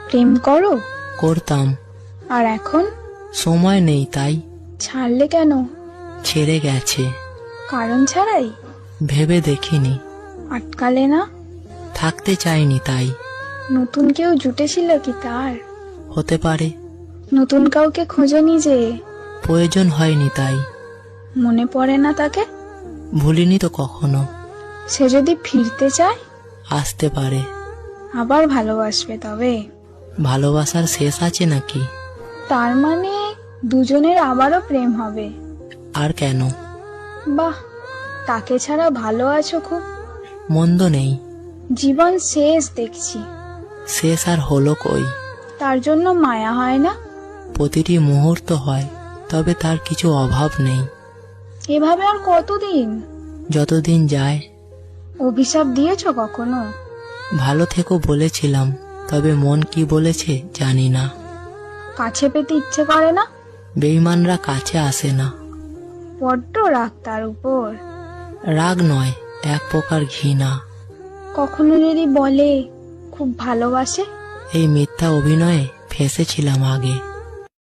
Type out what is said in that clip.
প্রেম করো? করতাম, আর এখন? সময় নেই তাই। ছাড়লে কেন? ছেড়ে গেছে। কারণ ছাড়াই? ভেবে দেখিনি। আটকালে না? থাকতে চাইনি তাই। নতুন কেউ জুটেছিল কি তার? হতে পারে। নতুন কাউকে খোঁজনি যে? প্রয়োজন হয়নি তাই। মনে পড়ে না তাকে? ভুলিনি তো কখনো। সে যদি ফিরতে চায়? আসতে পারে। আবার ভালোবাসবে তবে? ভালোবাসার শেষ আছে নাকি? তার মানে দুজনের আবারও প্রেম হবে? আর কেন? বাহ, তাকে ছাড়া ভালো আছো খুব। মন্দ নেই। জীবন শেষ দেখছি। শেষ আর হলো কই? তার জন্য মায়া হয় না? প্রতিটি মুহূর্ত হয়, তবে তার কিছু অভাব নেই। এভাবে আর কতদিন? যতদিন যায়। অভিশাপ দিয়েছো কখনো? ভালো থেকো বলেছিলাম, তবে মন কি বলেছে জানি না। কাছে পেতে ইচ্ছে করে না? বেঈমানরা কাছে আসে না। বড্ড রাগ তার উপর। রাগ নয়, এক প্রকার ঘৃণা। কখনো যদি বলে খুব ভালোবাসে? এই মিথ্যা অভিনয়ে ফেঁসেছিলাম আগে।